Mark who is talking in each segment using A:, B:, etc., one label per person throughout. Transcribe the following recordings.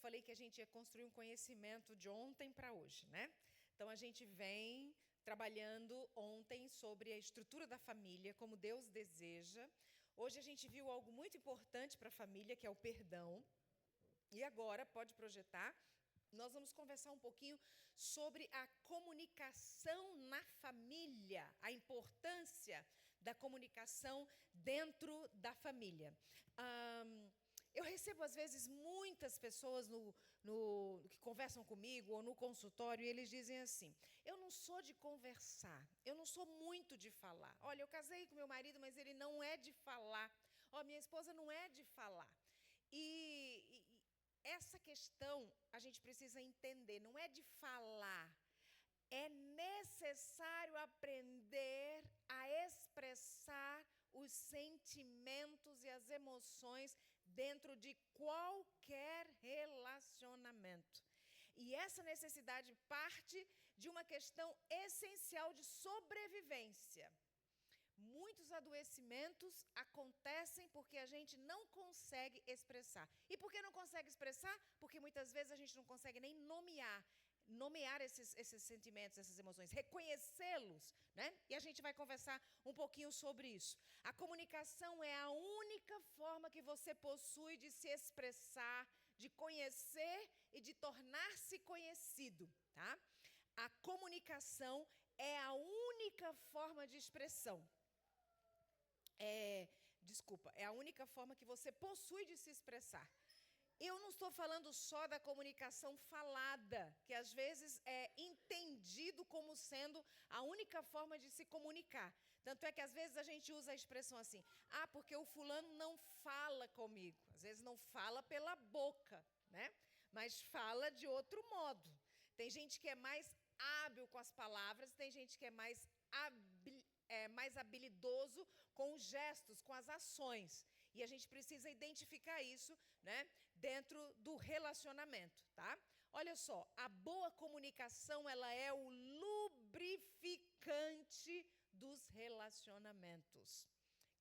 A: falei que a gente ia construir um conhecimento de ontem para hoje, né? Então, a gente vem trabalhando ontem sobre a estrutura da família, como Deus deseja. Hoje a gente viu algo muito importante para a família, que é o perdão. E agora, pode projetar, nós vamos conversar um pouquinho sobre a comunicação na família, a importância da comunicação dentro da família. Eu recebo, às vezes, muitas pessoas que conversam comigo ou no consultório, e eles dizem assim: eu não sou de conversar, eu não sou muito de falar. Olha, eu casei com meu marido, mas ele não é de falar. Ó, minha esposa não é de falar. E essa questão a gente precisa entender, não é de falar. É necessário aprender a expressar os sentimentos e as emoções dentro de qualquer relacionamento. E essa necessidade parte de uma questão essencial de sobrevivência. Muitos adoecimentos acontecem porque a gente não consegue expressar. E por que não consegue expressar? Porque muitas vezes a gente não consegue nem nomear esses sentimentos, essas emoções, reconhecê-los, né? E a gente vai conversar um pouquinho sobre isso. A comunicação é a única forma que você possui de se expressar, de conhecer e de tornar-se conhecido, tá? A comunicação é a única forma de expressão. É a única forma que você possui de se expressar. Eu não estou falando só da comunicação falada, que às vezes é entendido como sendo a única forma de se comunicar. Tanto é que às vezes a gente usa a expressão assim: porque o fulano não fala comigo. Às vezes não fala pela boca, né? Mas fala de outro modo. Tem gente que é mais hábil com as palavras, tem gente que é mais habilidoso com os gestos, com as ações. E a gente precisa identificar isso, né, dentro do relacionamento, tá? Olha só, a boa comunicação, ela é o lubrificante dos relacionamentos.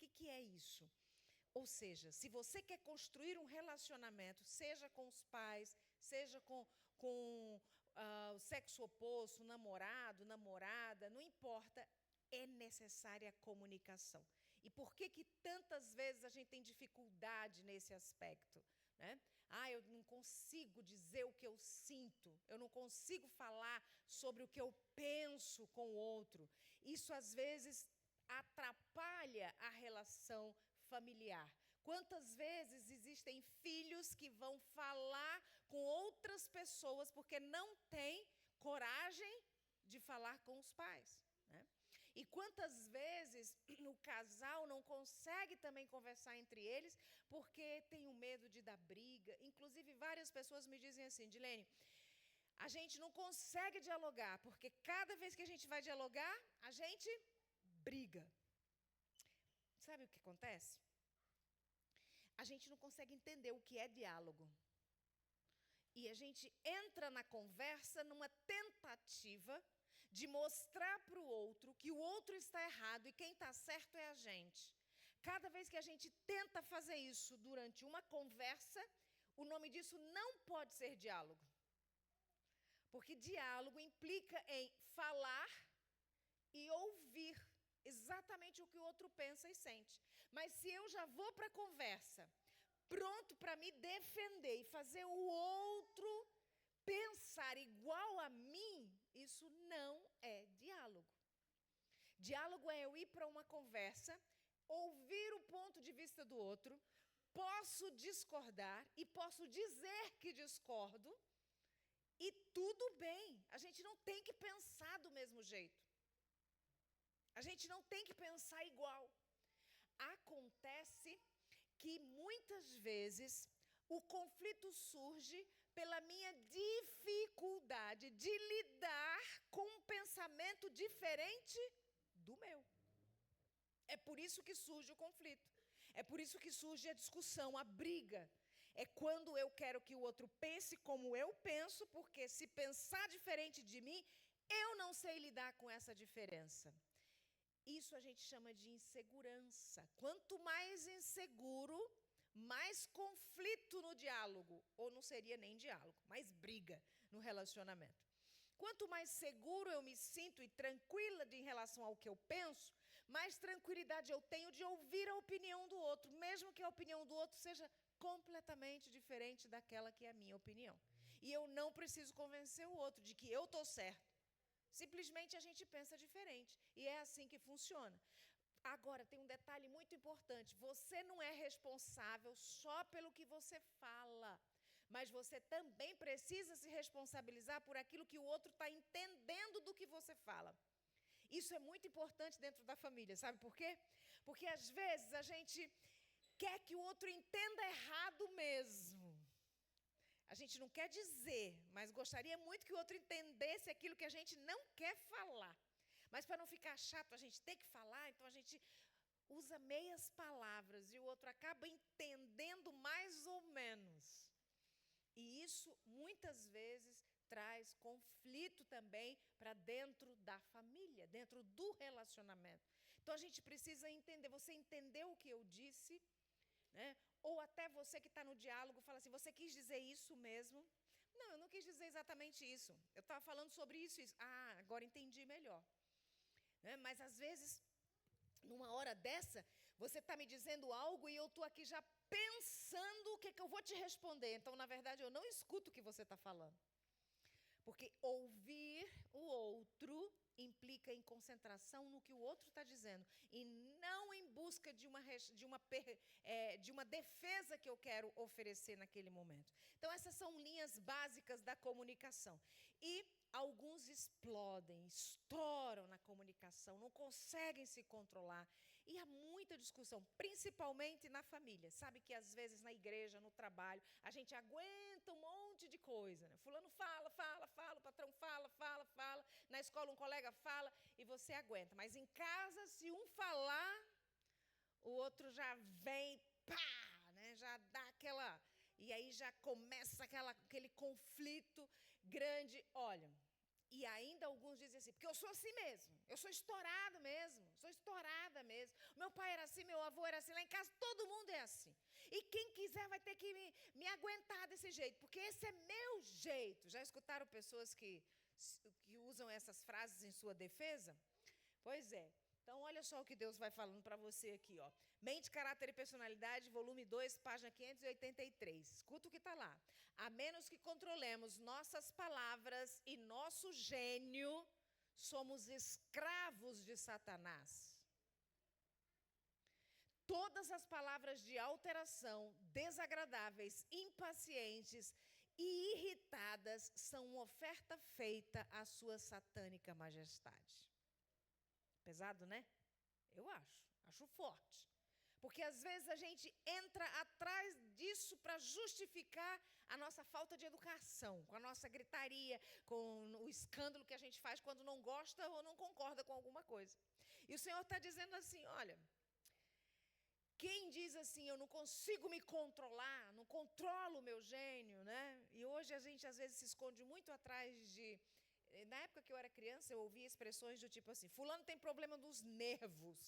A: O que é isso? Ou seja, se você quer construir um relacionamento, seja com os pais, seja com o sexo oposto, namorado, namorada, não importa, é necessária a comunicação. E por que tantas vezes a gente tem dificuldade nesse aspecto, né? Eu não consigo dizer o que eu sinto, eu não consigo falar sobre o que eu penso com o outro. Isso, às vezes, atrapalha a relação familiar. Quantas vezes existem filhos que vão falar com outras pessoas porque não têm coragem de falar com os pais, né? E quantas vezes o casal não consegue também conversar entre eles porque tem o medo de dar briga. Inclusive, várias pessoas me dizem assim: Dilene, a gente não consegue dialogar porque cada vez que a gente vai dialogar, a gente briga. Sabe o que acontece? A gente não consegue entender o que é diálogo. E a gente entra na conversa numa tentativa de mostrar para o outro que o outro está errado e quem está certo é a gente. Cada vez que a gente tenta fazer isso durante uma conversa, o nome disso não pode ser diálogo. Porque diálogo implica em falar e ouvir exatamente o que o outro pensa e sente. Mas se eu já vou para a conversa pronto para me defender e fazer o outro pensar igual a mim, isso não é diálogo. Diálogo é eu ir para uma conversa, ouvir o ponto de vista do outro, posso discordar e posso dizer que discordo, e tudo bem. A gente não tem que pensar do mesmo jeito. A gente não tem que pensar igual. Acontece que muitas vezes o conflito surge pela minha dificuldade de lidar com um pensamento diferente do meu. É por isso que surge o conflito. É por isso que surge a discussão, a briga. É quando eu quero que o outro pense como eu penso, porque se pensar diferente de mim, eu não sei lidar com essa diferença. Isso a gente chama de insegurança. Quanto mais inseguro, mais conflito no diálogo, ou não seria nem diálogo, mais briga no relacionamento. Quanto mais seguro eu me sinto e tranquila em relação ao que eu penso, mais tranquilidade eu tenho de ouvir a opinião do outro, mesmo que a opinião do outro seja completamente diferente daquela que é a minha opinião. E eu não preciso convencer o outro de que eu estou certo. Simplesmente a gente pensa diferente. E é assim que funciona. Agora, tem um detalhe muito importante. Você não é responsável só pelo que você fala, mas você também precisa se responsabilizar por aquilo que o outro está entendendo do que você fala. Isso é muito importante dentro da família, sabe por quê? Porque às vezes a gente quer que o outro entenda errado mesmo. A gente não quer dizer, mas gostaria muito que o outro entendesse aquilo que a gente não quer falar. Mas para não ficar chato, a gente tem que falar, então a gente usa meias palavras e o outro acaba entendendo mais ou menos. E isso, muitas vezes, traz conflito também para dentro da família, dentro do relacionamento. Então, a gente precisa entender. Você entendeu o que eu disse? Né? Ou até você que está no diálogo fala assim, você quis dizer isso mesmo? Não, eu não quis dizer exatamente isso. Eu estava falando sobre isso e isso. Ah, agora entendi melhor. Né? Mas, às vezes, numa hora dessa, você está me dizendo algo e eu estou aqui já pensando o que eu vou te responder. Então, na verdade, eu não escuto o que você está falando. Porque ouvir o outro implica em concentração no que o outro está dizendo. E não em busca de uma defesa que eu quero oferecer naquele momento. Então, essas são linhas básicas da comunicação. E alguns explodem, estouram na comunicação, não conseguem se controlar. E há muita discussão, principalmente na família. Sabe que às vezes na igreja, no trabalho, a gente aguenta um monte de coisa. Né? Fulano fala, o patrão fala. Na escola um colega fala e você aguenta. Mas em casa, se um falar, o outro já vem, pá, né? Já dá aquela... E aí já começa aquele conflito grande. Olha, e ainda alguns dizem assim, porque eu sou assim mesmo, eu sou estourado mesmo, sou estourada mesmo. Meu pai era assim, meu avô era assim, lá em casa todo mundo é assim. E quem quiser vai ter que me aguentar desse jeito, porque esse é meu jeito. Já escutaram pessoas que usam essas frases em sua defesa? Pois é. Então, olha só o que Deus vai falando para você aqui, ó. Mente, Caráter e Personalidade, volume 2, página 583. Escuta o que está lá. A menos que controlemos nossas palavras e nosso gênio, somos escravos de Satanás. Todas as palavras de alteração, desagradáveis, impacientes e irritadas são uma oferta feita à sua satânica majestade. Pesado, né? Eu acho forte. Porque às vezes a gente entra atrás disso para justificar a nossa falta de educação, com a nossa gritaria, com o escândalo que a gente faz quando não gosta ou não concorda com alguma coisa. E o Senhor está dizendo assim, olha, quem diz assim, eu não consigo me controlar, não controlo o meu gênio, né? E hoje a gente às vezes se esconde muito atrás de... Na época que eu era criança, eu ouvia expressões do tipo assim, fulano tem problema nos nervos.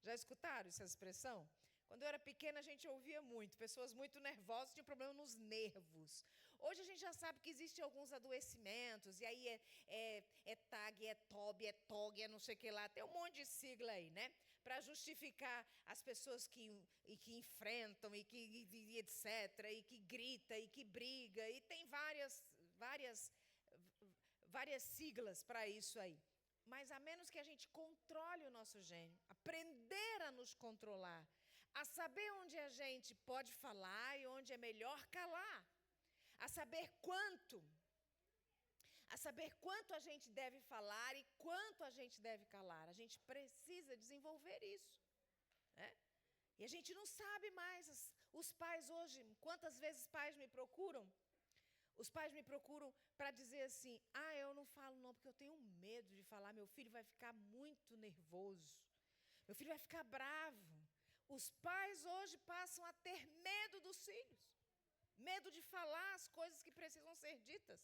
A: Já escutaram essa expressão? Quando eu era pequena, a gente ouvia muito. Pessoas muito nervosas tinham problema nos nervos. Hoje a gente já sabe que existem alguns adoecimentos, e aí é TAG, é TOB, é TOG, é não sei o que lá. Tem um monte de sigla aí, né? Para justificar as pessoas que enfrentam, e etc., e que grita, e que briga, e tem várias siglas para isso aí. Mas a menos que a gente controle o nosso gênio, aprender a nos controlar, a saber onde a gente pode falar e onde é melhor calar, a saber quanto a gente deve falar e quanto a gente deve calar. A gente precisa desenvolver isso, né? E a gente não sabe mais. Os pais hoje, quantas vezes pais me procuram? Os pais me procuram para dizer assim, eu não falo não, porque eu tenho medo de falar, meu filho vai ficar muito nervoso, meu filho vai ficar bravo. Os pais hoje passam a ter medo dos filhos, medo de falar as coisas que precisam ser ditas,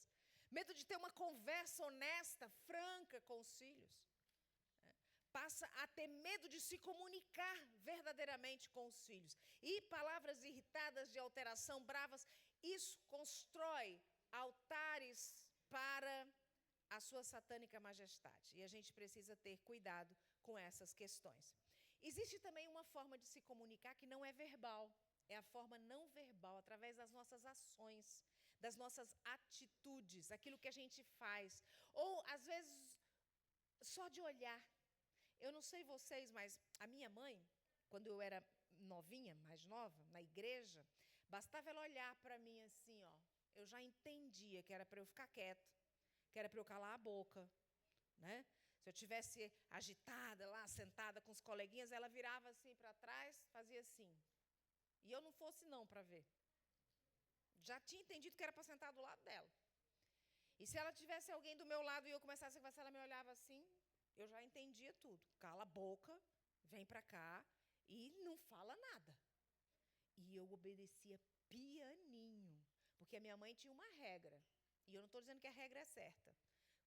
A: medo de ter uma conversa honesta, franca com os filhos. passa a ter medo de se comunicar verdadeiramente com os filhos. E palavras irritadas, de alteração, bravas, isso constrói altares para a sua satânica majestade. E a gente precisa ter cuidado com essas questões. Existe também uma forma de se comunicar que não é verbal. É a forma não verbal, através das nossas ações, das nossas atitudes, aquilo que a gente faz. Ou, às vezes, só de olhar. Eu não sei vocês, mas a minha mãe, quando eu era novinha, mais nova, na igreja, bastava ela olhar para mim assim, ó. Eu já entendia que era para eu ficar quieta, que era para eu calar a boca, né? Se eu tivesse agitada lá, sentada com os coleguinhas, ela virava assim para trás, fazia assim. E eu não fosse não para ver. Já tinha entendido que era para sentar do lado dela. E se ela tivesse alguém do meu lado e eu começasse a conversar, ela me olhava assim, eu já entendia tudo. Cala a boca, vem para cá e não fala nada. E eu obedecia pianinho, porque a minha mãe tinha uma regra. E eu não estou dizendo que a regra é certa.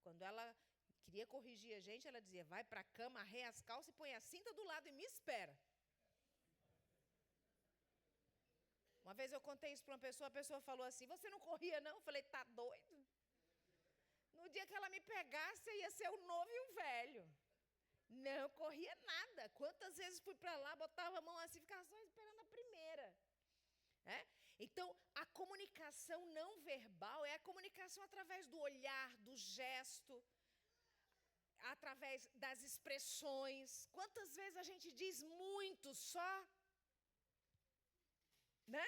A: Quando ela queria corrigir a gente, ela dizia, vai para a cama, arreia as calças e põe a cinta do lado e me espera. Uma vez eu contei isso para uma pessoa, a pessoa falou assim, você não corria não? Eu falei, tá doido? No dia que ela me pegasse, ia ser o novo e o velho. Não corria nada. Quantas vezes fui para lá, botava a mão assim, ficava só esperando a primeira. Então, a comunicação não verbal é a comunicação através do olhar, do gesto, através das expressões. Quantas vezes a gente diz muito só, né?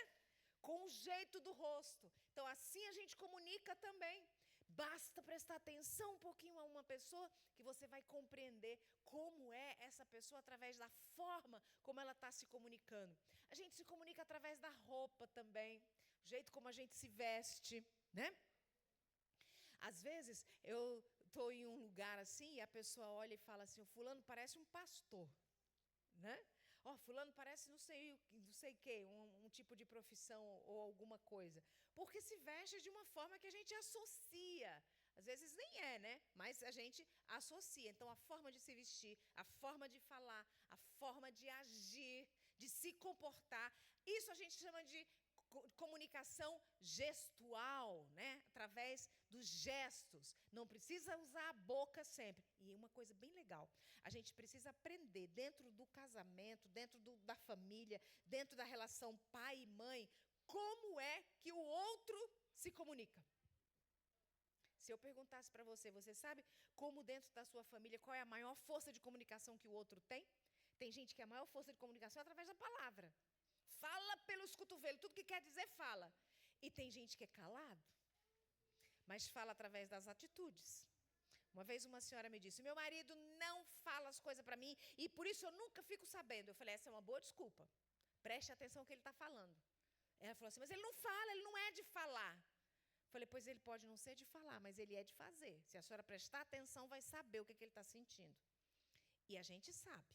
A: Com o jeito do rosto. Então, assim a gente comunica também. Basta prestar atenção um pouquinho a uma pessoa que você vai compreender como é essa pessoa através da forma como ela está se comunicando. A gente se comunica através da roupa também, o jeito como a gente se veste, né? Às vezes, eu estou em um lugar assim e a pessoa olha e fala assim, o fulano parece um pastor, né? Fulano parece não sei o que, um tipo de profissão ou alguma coisa. Porque se veste de uma forma que a gente associa. Às vezes nem é, né? Mas a gente associa. Então, a forma de se vestir, a forma de falar, a forma de agir, de se comportar, isso a gente chama de comunicação gestual, né? Através dos gestos. Não precisa usar a boca sempre. E uma coisa bem legal, a gente precisa aprender dentro do casamento, dentro da família, dentro da relação pai e mãe, como é que o outro se comunica. Se eu perguntasse para você, você sabe como dentro da sua família, qual é a maior força de comunicação que o outro tem? Tem gente que a maior força de comunicação é através da palavra. Fala pelos cotovelos, tudo que quer dizer fala. E tem gente que é calado, mas fala através das atitudes. Uma vez uma senhora me disse, meu marido não fala as coisas para mim e por isso eu nunca fico sabendo. Eu falei, essa é uma boa desculpa. Preste atenção no que ele está falando. Ela falou assim, mas ele não fala, ele não é de falar. Eu falei, pois ele pode não ser de falar, mas ele é de fazer. Se a senhora prestar atenção, vai saber o que ele está sentindo. E a gente sabe.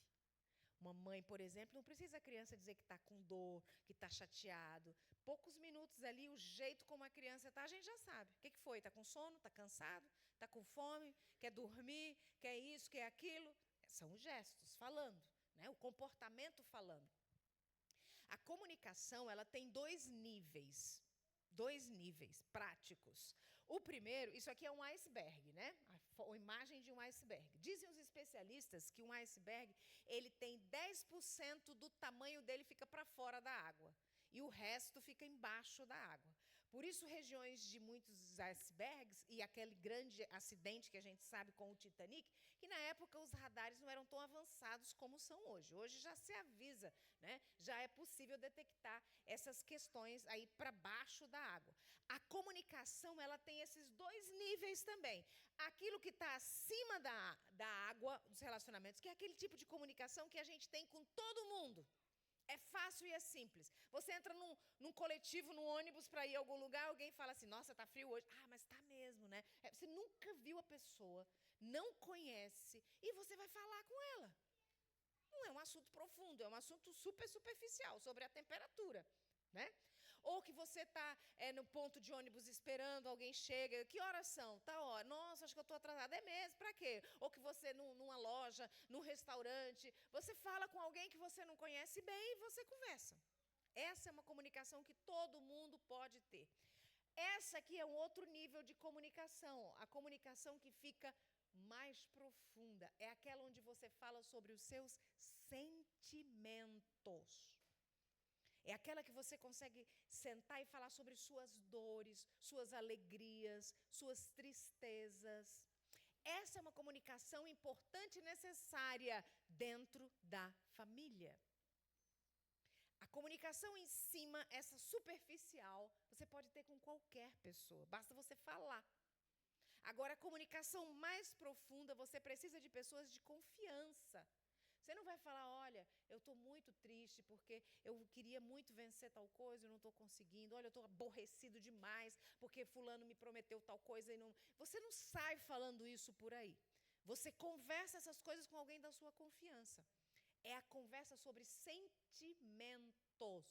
A: Uma mãe, por exemplo, não precisa a criança dizer que está com dor, que está chateado. Poucos minutos ali, o jeito como a criança está, a gente já sabe. O que foi? Está com sono? Está cansado? Está com fome? Quer dormir? Quer isso? Quer aquilo? São os gestos falando, né? O comportamento falando. A comunicação, ela tem dois níveis práticos. O primeiro, isso aqui é um iceberg, né? A imagem de um iceberg. Dizem os especialistas que um iceberg, ele tem 10% do tamanho dele fica para fora da água e o resto fica embaixo da água. Por isso, regiões de muitos icebergs e aquele grande acidente que a gente sabe com o Titanic, que na época os radares não eram tão avançados como são hoje. Hoje já se avisa, né? Já é possível detectar essas questões aí para baixo da água. A comunicação, ela tem esses dois níveis também. Aquilo que está acima da água, dos relacionamentos, que é aquele tipo de comunicação que a gente tem com todo mundo. É fácil e é simples. Você entra num coletivo, num ônibus para ir a algum lugar, alguém fala assim, nossa, está frio hoje. Ah, mas está mesmo, né? Você nunca viu a pessoa, não conhece, e você vai falar com ela. Não é um assunto profundo, é um assunto super superficial, sobre a temperatura, né? ou que você está no ponto de ônibus esperando, alguém chega, que horas são? Tá hora. Nossa, acho que eu estou atrasada. É mesmo, para quê? Ou que você, numa loja, num restaurante, você fala com alguém que você não conhece bem e você conversa. Essa é uma comunicação que todo mundo pode ter. Essa aqui é um outro nível de comunicação, a comunicação que fica mais profunda. É aquela onde você fala sobre os seus sentimentos. É aquela que você consegue sentar e falar sobre suas dores, suas alegrias, suas tristezas. Essa é uma comunicação importante e necessária dentro da família. A comunicação em cima, essa superficial, você pode ter com qualquer pessoa, basta você falar. Agora, a comunicação mais profunda, você precisa de pessoas de confiança. Você não vai falar, olha, eu estou muito triste porque eu queria muito vencer tal coisa e não estou conseguindo. Olha, eu estou aborrecido demais porque fulano me prometeu tal coisa e não... Você não sai falando isso por aí. Você conversa essas coisas com alguém da sua confiança. É a conversa sobre sentimentos.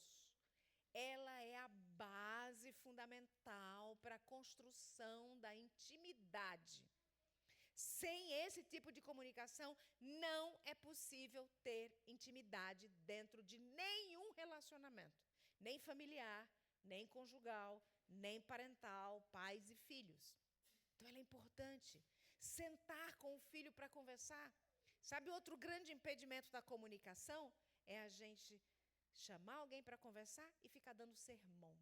A: Ela é a base fundamental para a construção da intimidade. Sem esse tipo de comunicação, não é possível ter intimidade dentro de nenhum relacionamento. Nem familiar, nem conjugal, nem parental, pais e filhos. Então, ela é importante. Sentar com o filho para conversar. Sabe, outro grande impedimento da comunicação é a gente chamar alguém para conversar e ficar dando sermão.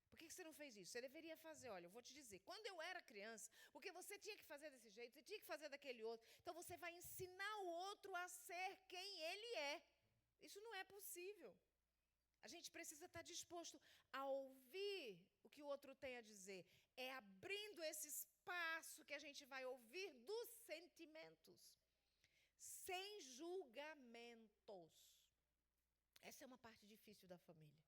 A: Por que você não fez isso? Você deveria fazer, olha, eu vou te dizer, quando eu era criança, porque você tinha que fazer desse jeito, você tinha que fazer daquele outro, então você vai ensinar o outro a ser quem ele é. Isso não é possível. A gente precisa estar disposto a ouvir o que o outro tem a dizer. É abrindo esse espaço que a gente vai ouvir dos sentimentos, sem julgamentos. Essa é uma parte difícil da família.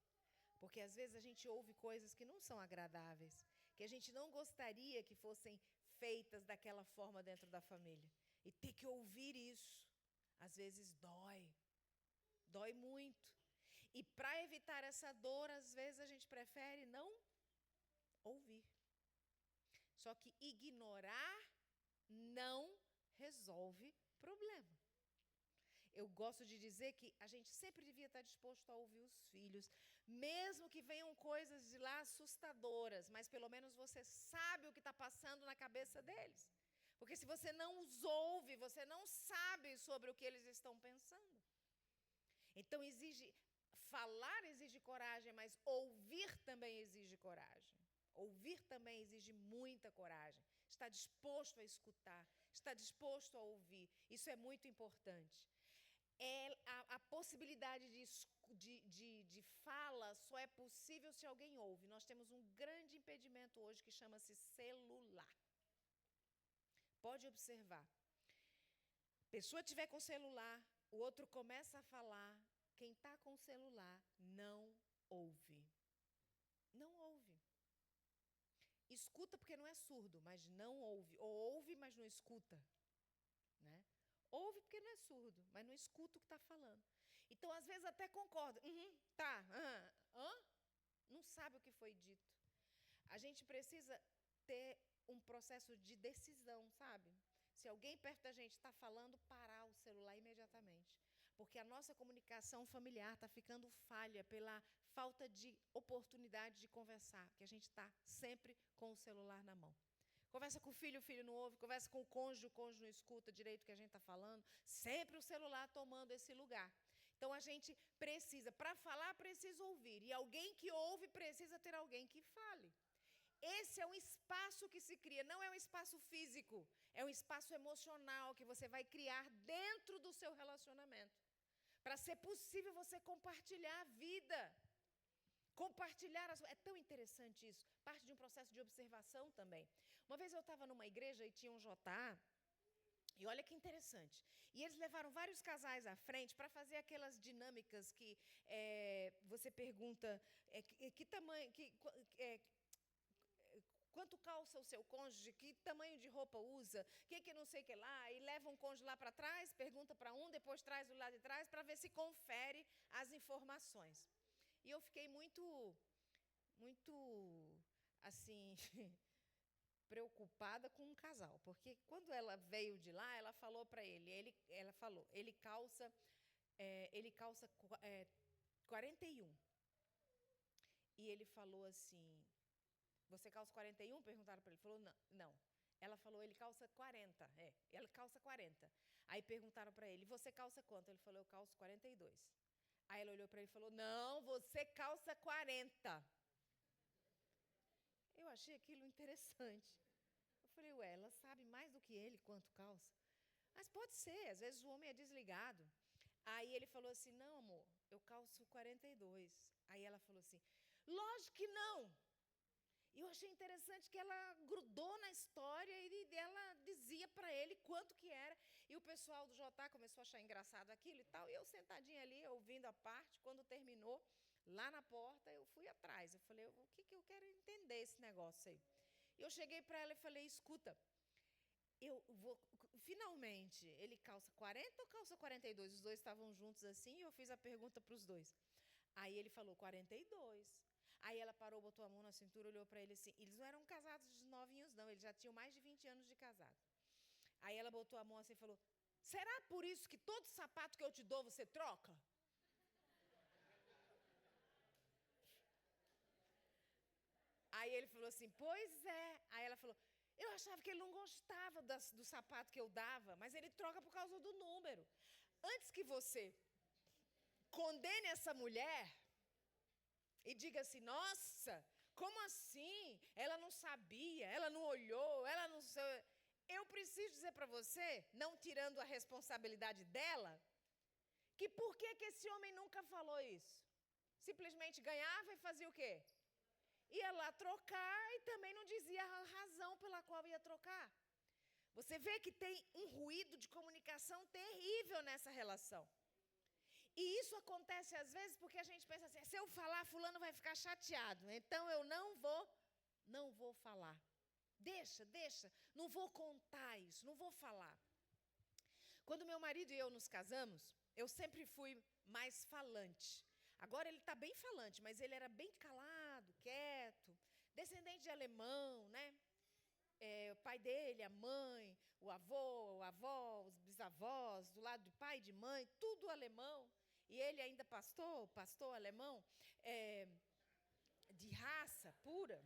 A: Porque às vezes a gente ouve coisas que não são agradáveis, que a gente não gostaria que fossem feitas daquela forma dentro da família. E ter que ouvir isso, às vezes dói muito. E para evitar essa dor, às vezes a gente prefere não ouvir. Só que ignorar não resolve problema. Eu gosto de dizer que a gente sempre devia estar disposto a ouvir os filhos, mesmo que venham coisas de lá assustadoras, mas pelo menos você sabe o que está passando na cabeça deles. Porque se você não os ouve, você não sabe sobre o que eles estão pensando. Então falar exige coragem, mas ouvir também exige coragem. Ouvir também exige muita coragem. Estar disposto a escutar, estar disposto a ouvir. Isso é muito importante. A possibilidade de fala só é possível se alguém ouve. Nós temos um grande impedimento hoje que chama-se celular. Pode observar. A pessoa estiver com o celular, o outro começa a falar, quem está com o celular não ouve. Não ouve. Escuta porque não é surdo, mas não ouve. Ou ouve, mas não escuta. Né? Ouve porque não é surdo, mas não escuta o que está falando. Então, às vezes, até concorda. Tá. Não sabe o que foi dito. A gente precisa ter um processo de decisão, sabe? Se alguém perto da gente está falando, parar o celular imediatamente. Porque a nossa comunicação familiar está ficando falha pela falta de oportunidade de conversar, que a gente está sempre com o celular na mão. Conversa com o filho não ouve, conversa com o cônjuge não escuta direito o que a gente está falando, sempre o celular tomando esse lugar. Então, a gente precisa, para falar, precisa ouvir, e alguém que ouve precisa ter alguém que fale. Esse é um espaço que se cria, não é um espaço físico, é um espaço emocional que você vai criar dentro do seu relacionamento. Para ser possível você compartilhar a vida. Compartilhar é tão interessante isso, parte de um processo de observação também. Uma vez eu estava numa igreja e tinha um JA, e olha que interessante. E eles levaram vários casais à frente para fazer aquelas dinâmicas que você pergunta que tamanho, quanto calça o seu cônjuge, que tamanho de roupa usa, que não sei o que lá, e leva um cônjuge lá para trás, pergunta para um, depois traz o lá de trás, para ver se confere as informações. E eu fiquei muito, assim, preocupada com um casal, porque quando ela veio de lá, ela falou para ela falou, ele calça 41. E ele falou assim, você calça 41? Perguntaram para ele. Ele falou, não, não. Ela falou, ele calça 40. Ela calça 40. Aí perguntaram para ele, você calça quanto? Ele falou, eu calço 42. Aí ela olhou para ele e falou, não, você calça 40. Eu achei aquilo interessante. Eu falei, ué, ela sabe mais do que ele quanto calça. Mas pode ser, às vezes o homem é desligado. Aí ele falou assim, não, amor, eu calço 42. Aí ela falou assim, lógico que não. E eu achei interessante que ela grudou na história e ela dizia para ele quanto que era. E o pessoal do JA começou a achar engraçado aquilo e tal. E eu sentadinha ali, ouvindo a parte, quando terminou, lá na porta, eu fui atrás. Eu falei, o que eu quero entender esse negócio aí? E eu cheguei para ela e falei, escuta, finalmente, ele calça 40 ou calça 42? Os dois estavam juntos assim e eu fiz a pergunta para os dois. Aí ele falou 42. Aí ela parou, botou a mão na cintura, olhou para ele assim. Eles não eram casados de novinhos, não. Eles já tinham mais de 20 anos de casado. Aí ela botou a mão assim e falou, será por isso que todo sapato que eu te dou, você troca? Aí ele falou assim, pois é. Aí ela falou, eu achava que ele não gostava do sapato que eu dava, mas ele troca por causa do número. Antes que você condene essa mulher e diga assim, nossa, como assim? Ela não sabia, ela não olhou, ela não... Eu preciso dizer para você, não tirando a responsabilidade dela, que por que esse homem nunca falou isso? Simplesmente ganhava e fazia o quê? Ia lá trocar e também não dizia a razão pela qual ia trocar. Você vê que tem um ruído de comunicação terrível nessa relação. E isso acontece às vezes porque a gente pensa assim, se eu falar, fulano vai ficar chateado, então eu não vou falar. Deixa, não vou contar isso, não vou falar. Quando meu marido e eu nos casamos, eu sempre fui mais falante. Agora ele está bem falante, mas ele era bem calado, quieto, descendente de alemão, né? O pai dele, a mãe, o avô, a avó, os bisavós, do lado de pai e de mãe, tudo alemão. E ele ainda pastor alemão, de raça pura.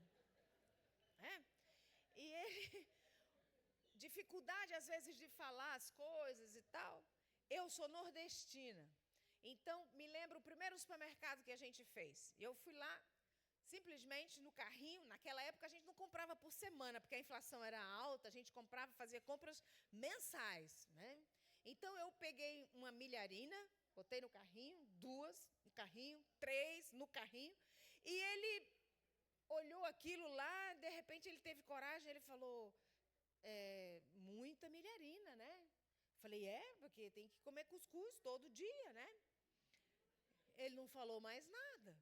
A: E ele, dificuldade às vezes de falar as coisas e tal. Eu sou nordestina. Então, me lembro o primeiro supermercado que a gente fez. Eu fui lá, simplesmente no carrinho. Naquela época a gente não comprava por semana, porque a inflação era alta, a gente comprava, fazia compras mensais, né? Então eu peguei uma milharina, botei no carrinho, 2 no carrinho, 3 no carrinho, e ele olhou aquilo lá, de repente ele teve coragem, ele falou, muita milharina, né? Falei, porque tem que comer cuscuz todo dia, né? Ele não falou mais nada.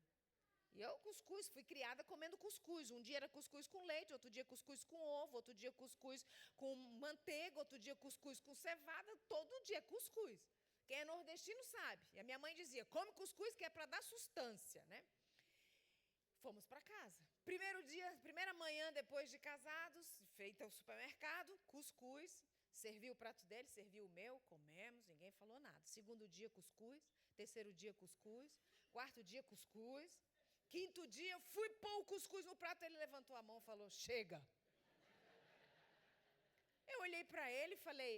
A: E eu, cuscuz, fui criada comendo cuscuz. Um dia era cuscuz com leite, outro dia cuscuz com ovo, outro dia cuscuz com manteiga, outro dia cuscuz com cevada, todo dia cuscuz. Quem é nordestino sabe. E a minha mãe dizia, come cuscuz que é para dar sustância, né? Fomos para casa. Primeiro dia, primeira manhã depois de casados, feita o supermercado, cuscuz. Serviu o prato dele, serviu o meu, comemos, ninguém falou nada. Segundo dia, cuscuz. Terceiro dia, cuscuz. Quarto dia, cuscuz. Quinto dia, eu fui pôr o cuscuz no prato, ele levantou a mão e falou, chega. Eu olhei para ele e falei,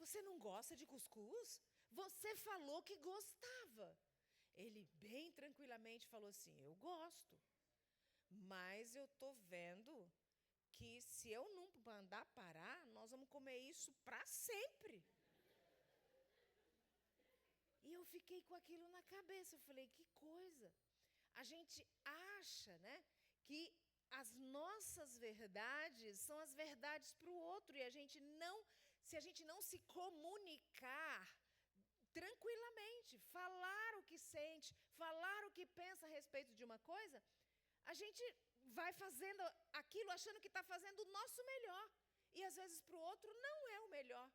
A: você não gosta de cuscuz? Você falou que gostava. Ele, bem tranquilamente, falou assim, eu gosto. Mas eu estou vendo que se eu não mandar parar, nós vamos comer isso para sempre. E eu fiquei com aquilo na cabeça. Eu falei, que coisa. A gente acha, né, que as nossas verdades são as verdades para o outro. E se a gente não se comunicar tranquilamente, falar o que sente, falar o que pensa a respeito de uma coisa, a gente vai fazendo aquilo achando que está fazendo o nosso melhor. E às vezes para o outro não é o melhor.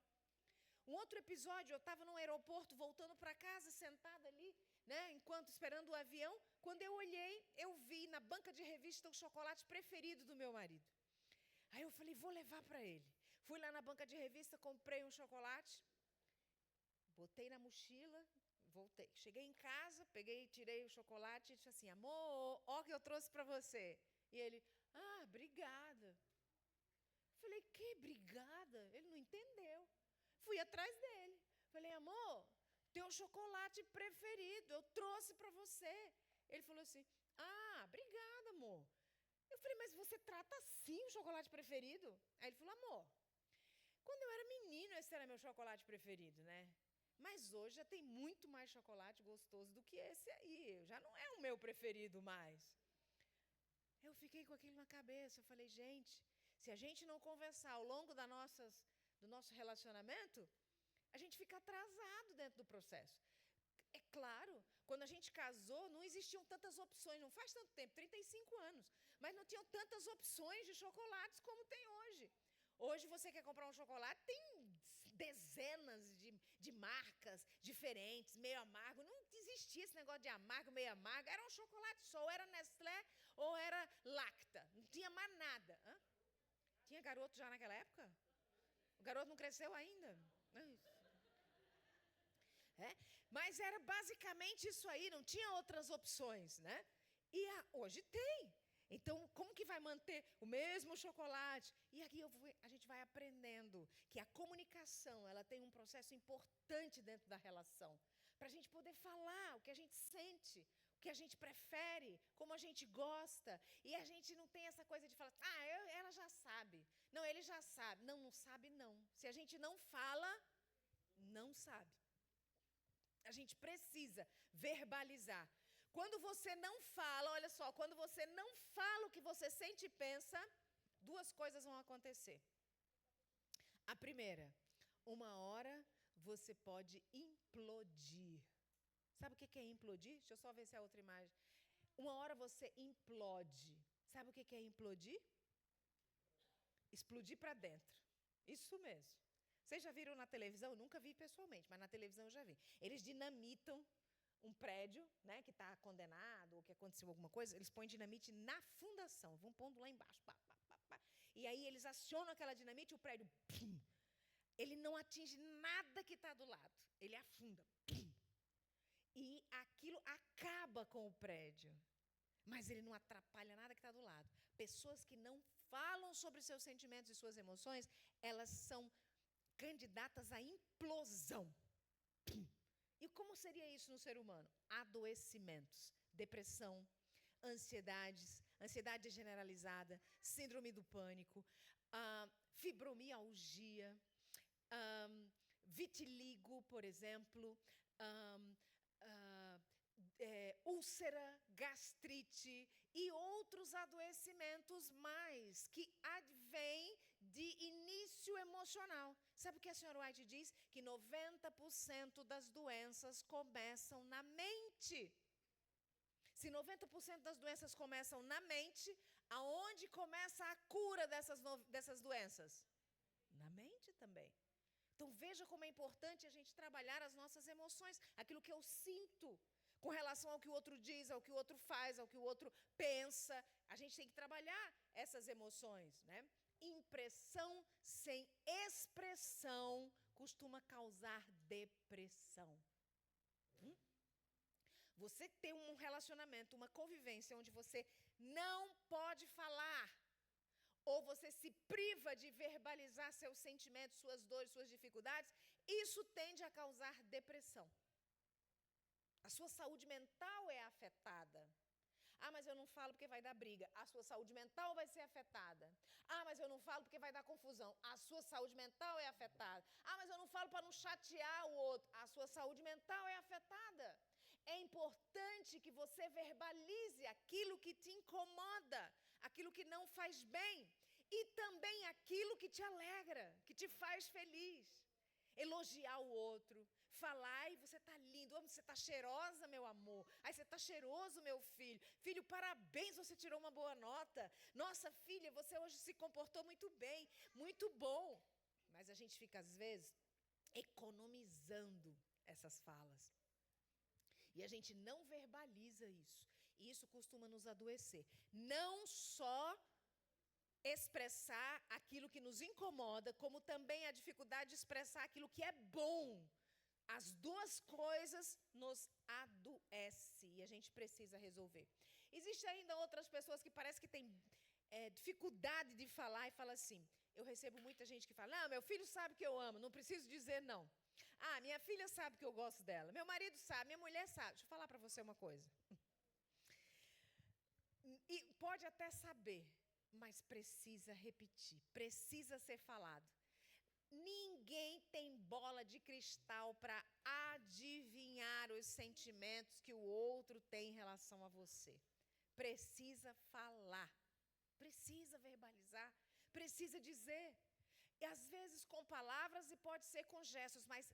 A: Um outro episódio, eu estava no aeroporto, voltando para casa, sentada ali, né, enquanto esperando o avião. Quando eu olhei, eu vi na banca de revista o chocolate preferido do meu marido. Aí eu falei, vou levar para ele. Fui lá na banca de revista, comprei um chocolate, botei na mochila, voltei. Cheguei em casa, tirei o chocolate e disse assim, amor, ó o que eu trouxe para você. E ele, obrigada. Falei, que obrigada? Ele não entendeu. Fui atrás dele. Falei, amor, teu chocolate preferido, eu trouxe para você. Ele falou assim, obrigada, amor. Eu falei, mas você trata assim o chocolate preferido? Aí ele falou, amor, quando eu era menino, esse era meu chocolate preferido, né? Mas hoje já tem muito mais chocolate gostoso do que esse aí. Já não é o meu preferido mais. Eu fiquei com aquilo na cabeça. Eu falei, gente, se a gente não conversar ao longo do nosso relacionamento, a gente fica atrasado dentro do processo. É claro, quando a gente casou, não existiam tantas opções, não faz tanto tempo, 35 anos, mas não tinham tantas opções de chocolates como tem hoje. Hoje você quer comprar um chocolate, tem dezenas de marcas diferentes, meio amargo. Não existia esse negócio de amargo, meio amargo. Era um chocolate só, ou era Nestlé ou era Lacta. Não tinha mais nada. Tinha garoto já naquela época? O garoto não cresceu ainda? Mas era basicamente isso aí, não tinha outras opções, né? E hoje tem. Então, como que vai manter o mesmo chocolate? E aqui a gente vai aprendendo que a comunicação, ela tem um processo importante dentro da relação. Para a gente poder falar o que a gente sente, o que a gente prefere, como a gente gosta. E a gente não tem essa coisa de falar, ela já sabe. Não, ele já sabe. Não, não sabe não. Se a gente não fala, não sabe. A gente precisa verbalizar. Quando você não fala, olha só, quando você não fala o que você sente e pensa, duas coisas vão acontecer. A primeira, uma hora você pode implodir. Sabe o que é implodir? Deixa eu só ver se é outra imagem. Uma hora você implode. Sabe o que é implodir? Explodir para dentro. Isso mesmo. Vocês já viram na televisão? Eu nunca vi pessoalmente, mas na televisão eu já vi. Eles dinamitam um prédio, né, que está condenado ou que aconteceu alguma coisa, eles põem dinamite na fundação, vão pondo lá embaixo. Pá, pá, pá, pá. E aí eles acionam aquela dinamite e o prédio, pum, ele não atinge nada que está do lado. Ele afunda. Pum. E aquilo acaba com o prédio. Mas ele não atrapalha nada que está do lado. Pessoas que não falam sobre seus sentimentos e suas emoções, elas são candidatas à implosão. E como seria isso no ser humano? Adoecimentos, depressão, ansiedade generalizada, síndrome do pânico, fibromialgia, vitiligo, por exemplo, úlcera, gastrite e outros adoecimentos mais que advêm de início emocional. Sabe o que a senhora White diz? Que 90% das doenças começam na mente. Se 90% das doenças começam na mente, aonde começa a cura dessas doenças? Na mente também. Então veja como é importante a gente trabalhar as nossas emoções, aquilo que eu sinto com relação ao que o outro diz, ao que o outro faz, ao que o outro pensa. A gente tem que trabalhar essas emoções, né? Impressão sem expressão costuma causar depressão. Você tem um relacionamento, uma convivência onde você não pode falar, ou você se priva de verbalizar seus sentimentos, suas dores, suas dificuldades, isso tende a causar depressão. A sua saúde mental é afetada. Mas eu não falo porque vai dar briga. A sua saúde mental vai ser afetada. Mas eu não falo porque vai dar confusão. A sua saúde mental é afetada. Mas eu não falo para não chatear o outro. A sua saúde mental é afetada. É importante que você verbalize aquilo que te incomoda, aquilo que não faz bem e também aquilo que te alegra, que te faz feliz. Elogiar o outro. Falar, você está lindo, você está cheirosa, meu amor. Você está cheiroso, meu filho. Filho, parabéns, você tirou uma boa nota. Nossa, filha, você hoje se comportou muito bem, muito bom. Mas a gente fica, às vezes, economizando essas falas. E a gente não verbaliza isso. E isso costuma nos adoecer. Não só expressar aquilo que nos incomoda, como também a dificuldade de expressar aquilo que é bom. As duas coisas nos adoecem e a gente precisa resolver. Existem ainda outras pessoas que parece que têm dificuldade de falar e falam assim. Eu recebo muita gente que fala, não, meu filho sabe que eu amo, não preciso dizer não. Ah, minha filha sabe que eu gosto dela, meu marido sabe, minha mulher sabe. Deixa eu falar para você uma coisa. E pode até saber, mas precisa repetir, precisa ser falado. Ninguém tem bola de cristal para adivinhar os sentimentos que o outro tem em relação a você. Precisa falar, precisa verbalizar, precisa dizer. E às vezes com palavras e pode ser com gestos, mas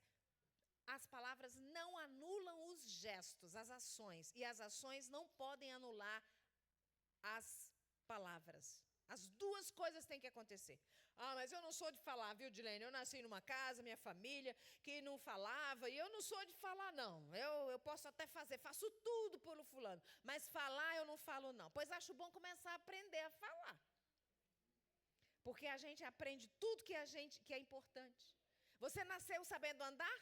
A: as palavras não anulam os gestos, as ações. E as ações não podem anular as palavras. As duas coisas têm que acontecer. Ah, mas eu não sou de falar, viu, Dilene? Eu nasci numa casa, minha família, que não falava, e eu não sou de falar, não. Eu posso até faço tudo pelo fulano, mas falar eu não falo, não. Pois acho bom começar a aprender a falar. Porque a gente aprende tudo que é importante. Você nasceu sabendo andar?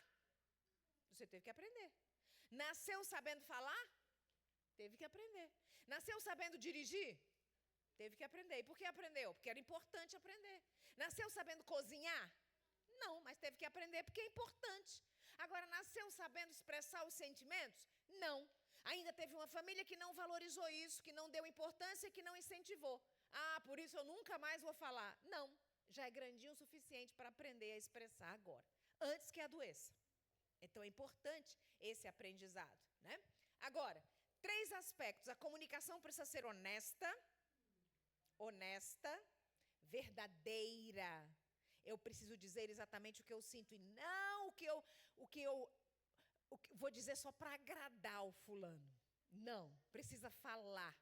A: Você teve que aprender. Nasceu sabendo falar? Teve que aprender. Nasceu sabendo dirigir? Teve que aprender. E por que aprendeu? Porque era importante aprender. Nasceu sabendo cozinhar? Não, mas teve que aprender porque é importante. Agora, nasceu sabendo expressar os sentimentos? Não. Ainda teve uma família que não valorizou isso, que não deu importância e que não incentivou. Ah, por isso eu nunca mais vou falar. Não, já é grandinho o suficiente para aprender a expressar agora, antes que adoeça. Então, é importante esse aprendizado, né? Agora, 3 aspectos. A comunicação precisa ser honesta, verdadeira. Eu preciso dizer exatamente o que eu sinto e não o que eu vou dizer só para agradar o fulano. Não, precisa falar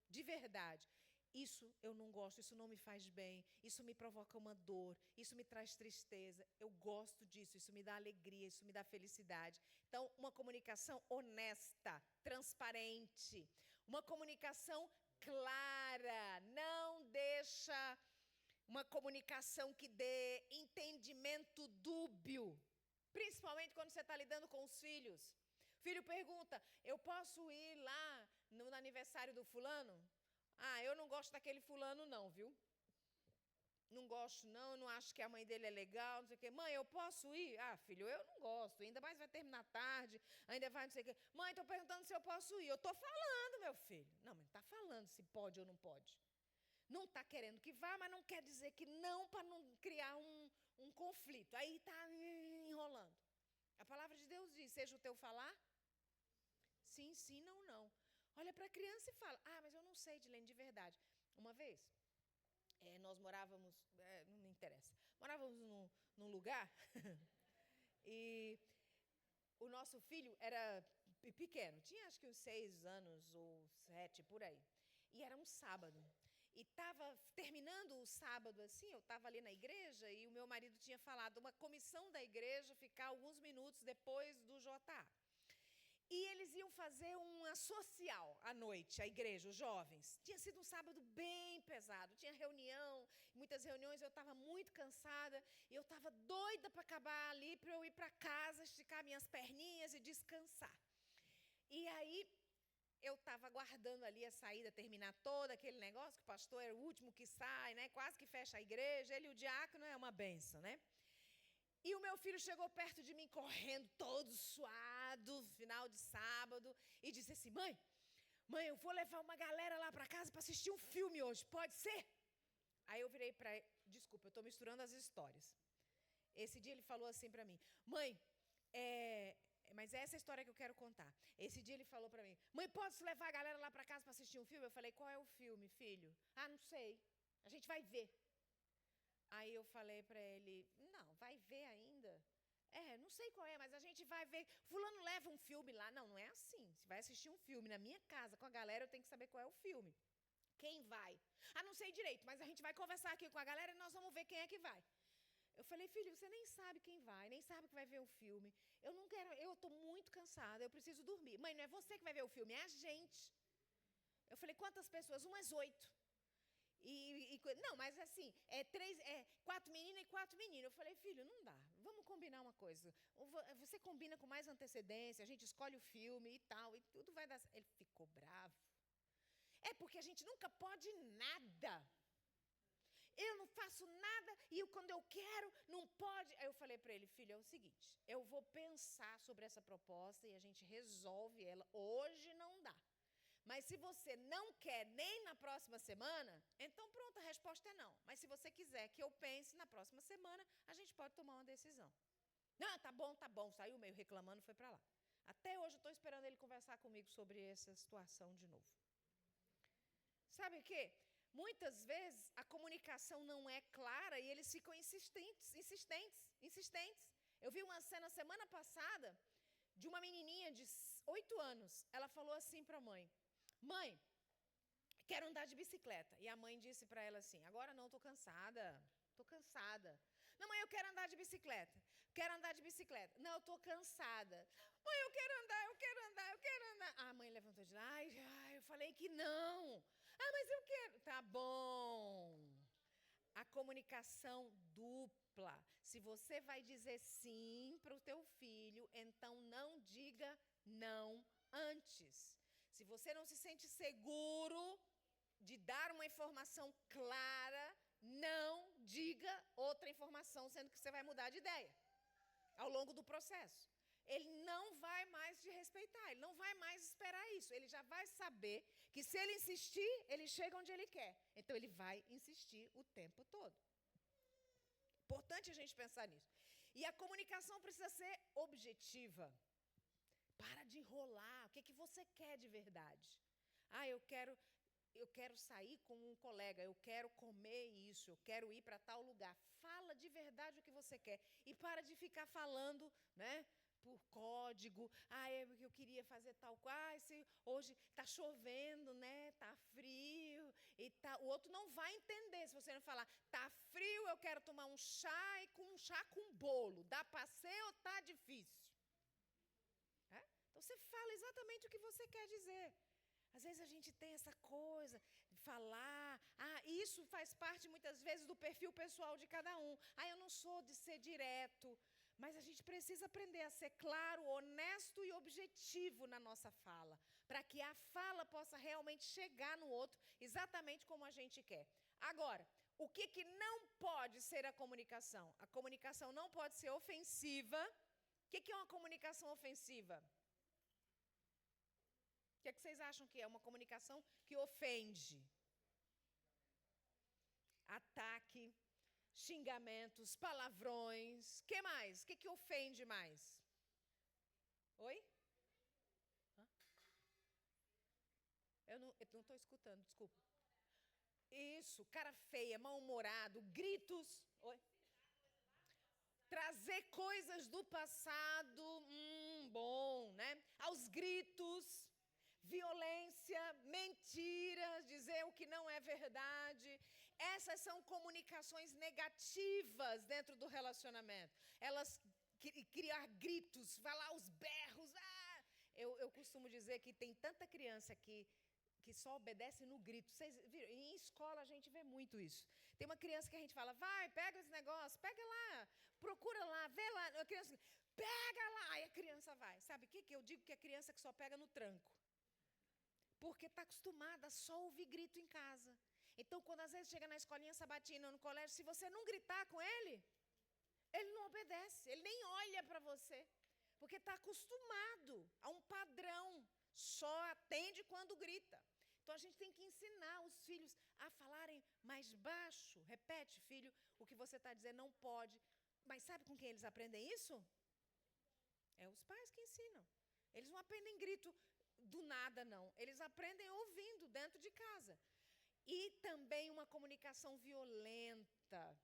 A: de verdade. Isso eu não gosto, isso não me faz bem, isso me provoca uma dor, isso me traz tristeza. Eu gosto disso, isso me dá alegria, isso me dá felicidade. Então, uma comunicação honesta, transparente, uma comunicação clara, não deixa uma comunicação que dê entendimento dúbio, principalmente quando você está lidando com os filhos. O filho pergunta, eu posso ir lá no aniversário do fulano? Ah, eu não gosto daquele fulano não, viu? Não gosto não acho que a mãe dele é legal, não sei o quê. Mãe, eu posso ir? Ah, filho, eu não gosto, ainda mais vai terminar tarde, ainda vai não sei o quê. Mãe, estou perguntando se eu posso ir. Eu estou falando, meu filho. Não, mas está falando se pode ou não pode. Não está querendo que vá, mas não quer dizer que não, para não criar um conflito. Aí está enrolando. A palavra de Deus diz, seja o teu falar, sim, sim, não, não. Olha para a criança e fala, ah, mas eu não sei, Dilene, de verdade. Uma vez, nós morávamos, não me interessa, morávamos num lugar e o nosso filho era pequeno, tinha acho que uns 6 anos ou 7, por aí. E era um sábado. E estava terminando o sábado assim, eu estava ali na igreja e o meu marido tinha falado uma comissão da igreja ficar alguns minutos depois do JA. E eles iam fazer uma social à noite, a igreja, os jovens. Tinha sido um sábado bem pesado, tinha reunião, muitas reuniões, eu estava muito cansada, e eu estava doida para acabar ali, para eu ir para casa, esticar minhas perninhas e descansar. E aí, eu estava aguardando ali a saída, terminar todo aquele negócio, que o pastor é o último que sai, né? Quase que fecha a igreja, ele e o diácono é uma benção, né? E o meu filho chegou perto de mim, correndo, todo suado, final de sábado, e disse assim, mãe, eu vou levar uma galera lá para casa para assistir um filme hoje, pode ser? Aí eu virei para ele, desculpa, eu estou misturando as histórias. Esse dia ele falou assim para mim, mãe, mas é essa história que eu quero contar. Esse dia ele falou para mim, mãe, posso levar a galera lá para casa para assistir um filme? Eu falei, qual é o filme, filho? Ah, não sei, a gente vai ver. Aí eu falei para ele, não, vai ver ainda? Não sei qual é, mas a gente vai ver. Fulano leva um filme lá. Não, não é assim. Se vai assistir um filme na minha casa com a galera, eu tenho que saber qual é o filme. Quem vai? Ah, não sei direito, mas a gente vai conversar aqui com a galera e nós vamos ver quem é que vai. Eu falei, filho, você nem sabe quem vai, nem sabe que vai ver o filme. Eu não quero, eu estou muito cansada, eu preciso dormir. Mãe, não é você que vai ver o filme, é a gente. Eu falei, quantas pessoas? Umas 8. Não, mas assim, 4 meninas e 4 meninos. Eu falei, filho, não dá. Vamos combinar uma coisa. Você combina com mais antecedência, a gente escolhe o filme e tal, e tudo vai dar certo. Ele ficou bravo. É porque a gente nunca pode nada. Eu não faço nada e quando eu quero, não pode. Aí eu falei para ele, filho, é o seguinte, eu vou pensar sobre essa proposta e a gente resolve ela. Hoje não dá. Mas se você não quer nem na próxima semana, então pronto, a resposta é não. Mas se você quiser que eu pense na próxima semana, a gente pode tomar uma decisão. Não, tá bom, tá bom. Saiu meio reclamando, foi para lá. Até hoje eu estou esperando ele conversar comigo sobre essa situação de novo. Sabe o quê? Muitas vezes a comunicação não é clara e eles ficam insistentes. Eu vi uma cena semana passada de uma menininha de 8 anos. Ela falou assim para a mãe, mãe, quero andar de bicicleta. E a mãe disse para ela assim, agora não, estou cansada. Não, mãe, eu quero andar de bicicleta. Não, eu estou cansada. Mãe, eu quero andar. A mãe levantou de lá, ai, eu falei que não. Ah, mas eu quero. Tá bom. A comunicação dupla. Se você vai dizer sim para o teu filho, então não diga não antes. Se você não se sente seguro de dar uma informação clara, não diga outra informação, sendo que você vai mudar de ideia ao longo do processo. Ele não vai mais te respeitar, ele não vai mais esperar isso. Ele já vai saber que se ele insistir, ele chega onde ele quer. Então, ele vai insistir o tempo todo. Importante a gente pensar nisso. E a comunicação precisa ser objetiva. Para de enrolar. O que você quer de verdade? Ah, eu quero sair com um colega, eu quero comer isso, eu quero ir para tal lugar. Fala de verdade o que você quer. E para de ficar falando, né? Por código, eu queria fazer tal coisa, hoje está chovendo, né? Está frio, o outro não vai entender se você não falar, está frio, eu quero tomar um chá com bolo, dá para ser ou está difícil? Então você fala exatamente o que você quer dizer. Às vezes a gente tem essa coisa de falar, isso faz parte muitas vezes do perfil pessoal de cada um. Eu não sou de ser direto, mas a gente precisa aprender a ser claro, honesto e objetivo na nossa fala, para que a fala possa realmente chegar no outro exatamente como a gente quer. Agora, o que não pode ser a comunicação? A comunicação não pode ser ofensiva. O que é uma comunicação ofensiva? O que vocês acham que é uma comunicação que ofende? Ataque, xingamentos, palavrões. O que mais? O que ofende mais? Oi? Eu não estou escutando, desculpa. Isso, cara feia, mal-humorado, gritos. Oi? Trazer coisas do passado, bom, né? Aos gritos. Violência, mentiras, dizer o que não é verdade. Essas são comunicações negativas dentro do relacionamento. Elas criar gritos, falar os berros. Eu costumo dizer que tem tanta criança que só obedece no grito. Vocês viram? Em escola a gente vê muito isso. Tem uma criança que a gente fala, vai, pega esse negócio, pega lá, procura lá, vê lá. A criança, pega lá. Aí a criança vai. Sabe o que eu digo? Que é criança que só pega no tranco. Porque está acostumada a só ouvir grito em casa. Então, quando às vezes chega na escolinha sabatina, no colégio, se você não gritar com ele não obedece, ele nem olha para você. Porque está acostumado a um padrão, só atende quando grita. Então, a gente tem que ensinar os filhos a falarem mais baixo. Repete, filho, o que você está dizendo não pode. Mas sabe com quem eles aprendem isso? É os pais que ensinam. Eles não aprendem grito do nada, não. Eles aprendem ouvindo dentro de casa. E também uma comunicação violenta.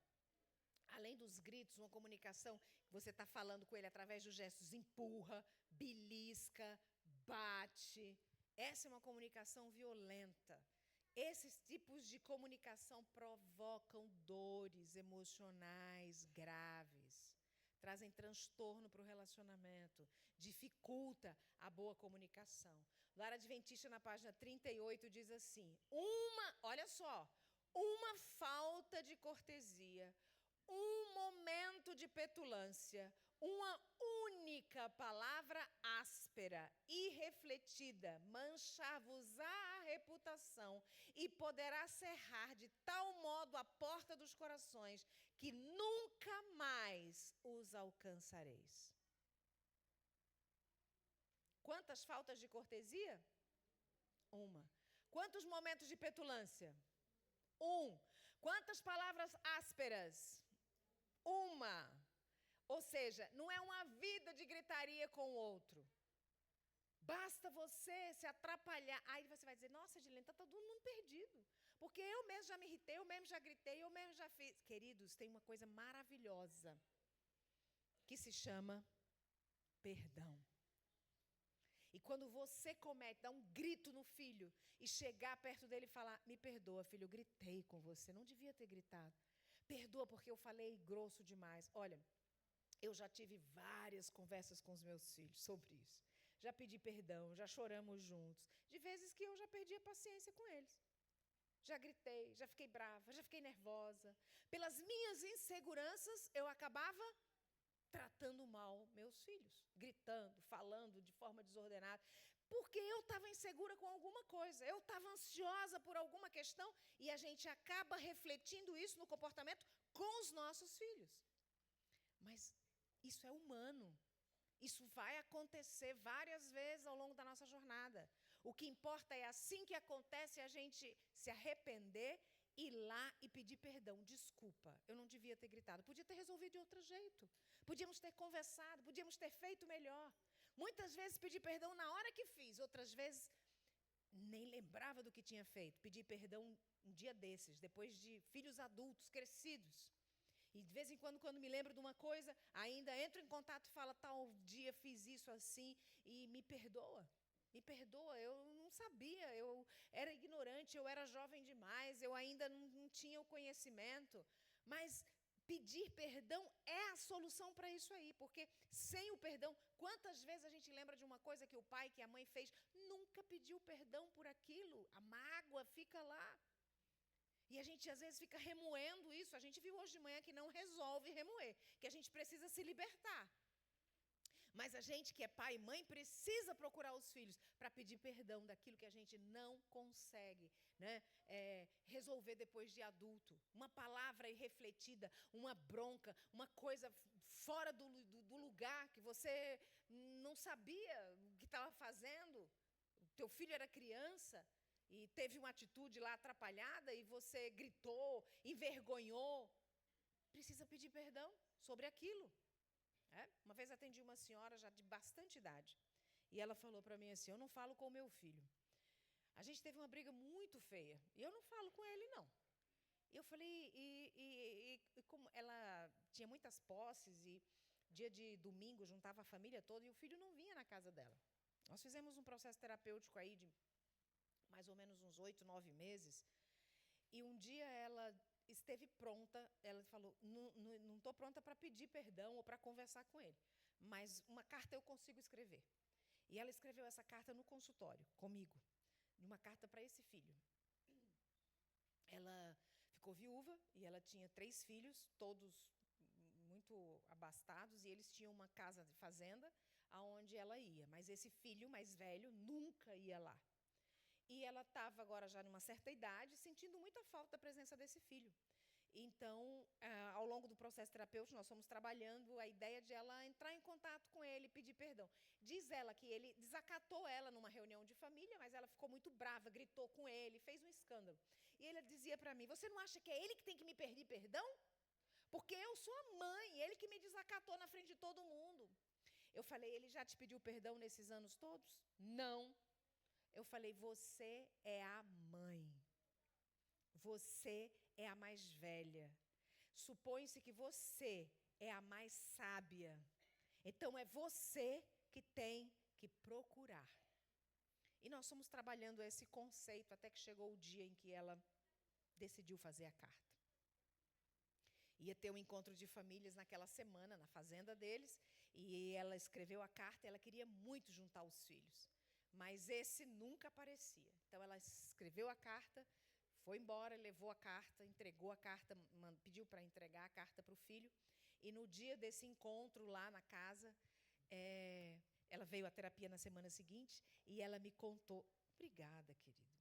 A: Além dos gritos, uma comunicação que você está falando com ele através dos gestos, empurra, belisca, bate. Essa é uma comunicação violenta. Esses tipos de comunicação provocam dores emocionais graves, trazem transtorno para o relacionamento, dificulta a boa comunicação. Lar Adventista, na página 38, diz assim: olha só, uma falta de cortesia, um momento de petulância, uma única palavra áspera, irrefletida, manchar-vos-á a reputação e poderá cerrar de tal modo a porta dos corações que nunca mais os alcançareis. Quantas faltas de cortesia? Uma. Quantos momentos de petulância? Quantas palavras ásperas? Uma. Ou seja, não é uma vida de gritaria com o outro. Basta você se atrapalhar. Aí você vai dizer: nossa, Edilene, está todo mundo perdido. Porque eu mesmo já me irritei, eu mesmo já gritei, eu mesmo já fiz. Queridos, tem uma coisa maravilhosa que se chama perdão. E quando você dá um grito no filho e chegar perto dele e falar: me perdoa, filho, eu gritei com você, não devia ter gritado. Perdoa porque eu falei grosso demais. Olha, eu já tive várias conversas com os meus filhos sobre isso. Já pedi perdão, já choramos juntos. De vezes que eu já perdi a paciência com eles. Já gritei, já fiquei brava, já fiquei nervosa. Pelas minhas inseguranças, eu acabava tratando mal meus filhos, gritando, falando de forma desordenada, porque eu estava insegura com alguma coisa, eu estava ansiosa por alguma questão, e a gente acaba refletindo isso no comportamento com os nossos filhos. Mas isso é humano. Isso vai acontecer várias vezes ao longo da nossa jornada. O que importa é, assim que acontece, a gente se arrepender, ir lá e pedir perdão. Desculpa, eu não devia ter gritado. Podia ter resolvido de outro jeito. Podíamos ter conversado, podíamos ter feito melhor. Muitas vezes pedi perdão na hora que fiz, outras vezes nem lembrava do que tinha feito. Pedi perdão um dia desses, depois de filhos adultos, crescidos. E de vez em quando me lembro de uma coisa, ainda entro em contato e falo: tal dia fiz isso assim, e me perdoa. Me perdoa, eu não sabia, eu era ignorante, eu era jovem demais, eu ainda não tinha o conhecimento. Mas pedir perdão é a solução para isso aí, porque sem o perdão, quantas vezes a gente lembra de uma coisa que o pai, que a mãe fez, nunca pediu perdão por aquilo, a mágoa fica lá. E a gente às vezes fica remoendo isso. A gente viu hoje de manhã que não resolve remoer, que a gente precisa se libertar. Mas a gente que é pai e mãe precisa procurar os filhos para pedir perdão daquilo que a gente não consegue, né, resolver depois de adulto. Uma palavra irrefletida, uma bronca, uma coisa fora do lugar que você não sabia o que estava fazendo. O teu filho era criança e teve uma atitude lá atrapalhada e você gritou, envergonhou. Precisa pedir perdão sobre aquilo. Uma vez atendi uma senhora já de bastante idade e ela falou para mim assim: eu não falo com o meu filho. A gente teve uma briga muito feia e eu não falo com ele, não. E eu falei, e como ela tinha muitas posses e dia de domingo juntava a família toda e o filho não vinha na casa dela. Nós fizemos um processo terapêutico aí de mais ou menos uns 8, 9 meses. E um dia ela esteve pronta, ela falou: não estou pronta para pedir perdão ou para conversar com ele, mas uma carta eu consigo escrever. E ela escreveu essa carta no consultório, comigo, uma carta para esse filho. Ela ficou viúva e ela tinha 3 filhos, todos muito abastados, e eles tinham uma casa de fazenda aonde ela ia, mas esse filho mais velho nunca ia lá. E ela estava agora já numa certa idade, sentindo muita falta da presença desse filho. Então, ao longo do processo terapêutico, nós fomos trabalhando a ideia de ela entrar em contato com ele, pedir perdão. Diz ela que ele desacatou ela numa reunião de família, mas ela ficou muito brava, gritou com ele, fez um escândalo. E ele dizia para mim: você não acha que é ele que tem que me pedir perdão? Porque eu sou a mãe, ele que me desacatou na frente de todo mundo. Eu falei: ele já te pediu perdão nesses anos todos? Não. Eu falei: você é a mãe. Você é a mais velha. Supõe-se que você é a mais sábia. Então é você que tem que procurar. E nós fomos trabalhando esse conceito até que chegou o dia em que ela decidiu fazer a carta. Ia ter um encontro de famílias naquela semana, na fazenda deles, e ela escreveu a carta, e ela queria muito juntar os filhos, mas esse nunca aparecia. Então, ela escreveu a carta, foi embora, levou a carta, entregou a carta, pediu para entregar a carta para o filho, e no dia desse encontro lá na casa, ela veio à terapia na semana seguinte, e ela me contou, obrigada, querido,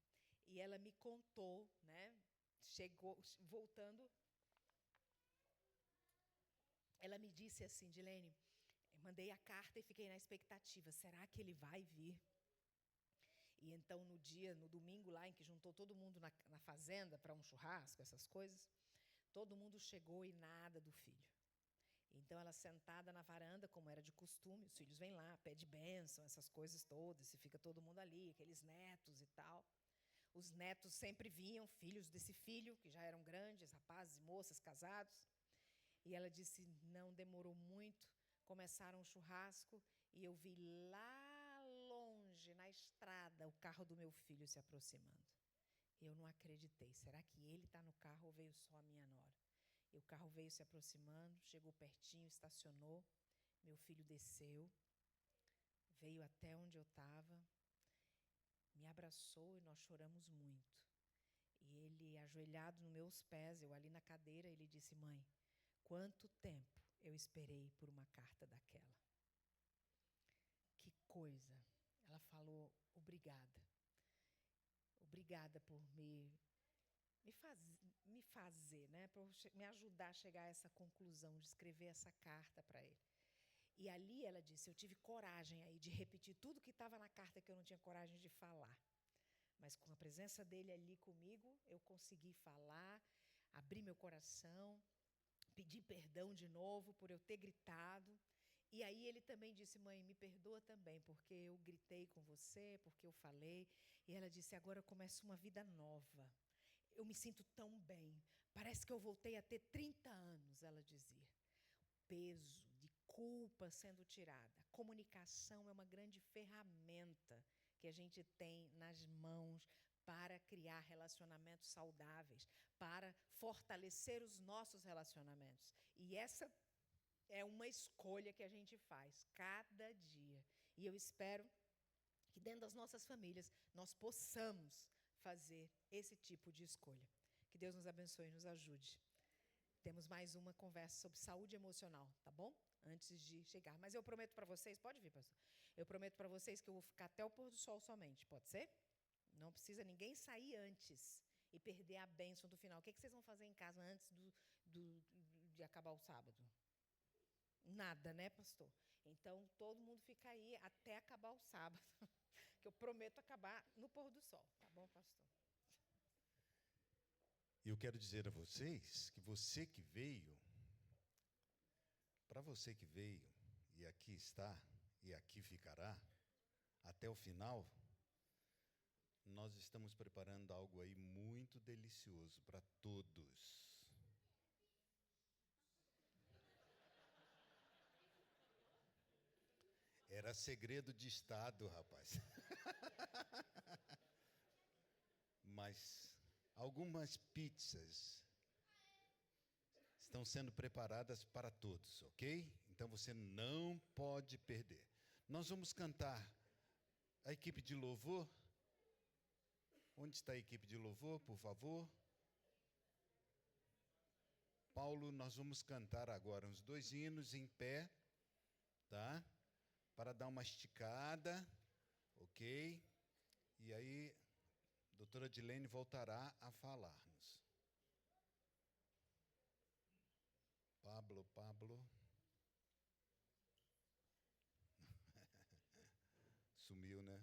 A: e ela me contou, né, chegou, voltando, ela me disse assim, Dilene, mandei a carta e fiquei na expectativa, será que ele vai vir? E então, no domingo lá, em que juntou todo mundo na fazenda para um churrasco, essas coisas, todo mundo chegou e nada do filho. Então, ela sentada na varanda, como era de costume, os filhos vêm lá, pede bênção, essas coisas todas, e fica todo mundo ali, aqueles netos e tal. Os netos sempre vinham, filhos desse filho, que já eram grandes, rapazes e moças casados. E ela disse, não demorou muito, começaram o churrasco, e eu vi lá longe, na estrada, o carro do meu filho se aproximando. Eu não acreditei, será que ele está no carro ou veio só a minha nora? E o carro veio se aproximando, chegou pertinho, estacionou, meu filho desceu, veio até onde eu estava, me abraçou e nós choramos muito. E ele, ajoelhado nos meus pés, eu ali na cadeira, ele disse, mãe, quanto tempo eu esperei por uma carta daquela? Que coisa. Ela falou, obrigada. Obrigada por me fazer, né, por me ajudar a chegar a essa conclusão, de escrever essa carta para ele. E ali, ela disse, eu tive coragem aí de repetir tudo que estava na carta que eu não tinha coragem de falar. Mas com a presença dele ali comigo, eu consegui falar, abrir meu coração, pedir perdão de novo por eu ter gritado. E aí ele também disse, mãe, me perdoa também, porque eu gritei com você, porque eu falei. E ela disse, agora eu começo uma vida nova. Eu me sinto tão bem. Parece que eu voltei a ter 30 anos, ela dizia. Peso de culpa sendo tirada. A comunicação é uma grande ferramenta que a gente tem nas mãos para criar relacionamentos saudáveis, para fortalecer os nossos relacionamentos. E essa é uma escolha que a gente faz cada dia. E eu espero que dentro das nossas famílias nós possamos fazer esse tipo de escolha. Que Deus nos abençoe e nos ajude. Temos mais uma conversa sobre saúde emocional, tá bom? Antes de chegar. Mas eu prometo para vocês, pode vir, pastor. Eu prometo para vocês que eu vou ficar até o pôr do sol somente, pode ser? Não precisa ninguém sair antes e perder a bênção do final. O que vocês vão fazer em casa antes de acabar o sábado? Nada, né, pastor? Então, todo mundo fica aí até acabar o sábado, que eu prometo acabar no pôr do sol, tá bom, pastor?
B: E eu quero dizer a vocês que você que veio, para você que veio, e aqui está, e aqui ficará, até o final, nós estamos preparando algo aí muito delicioso para todos. Era segredo de Estado, rapaz. Mas algumas pizzas estão sendo preparadas para todos, ok? Então você não pode perder. Nós vamos cantar a equipe de louvor. Onde está a equipe de louvor, por favor? Paulo, nós vamos cantar agora uns 2 hinos em pé, tá? Para dar uma esticada, ok? E aí, a doutora Dilene voltará a falar-nos. Pablo. Sumiu, né?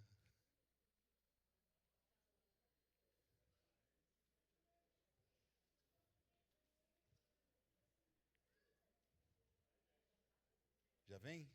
B: Já vem?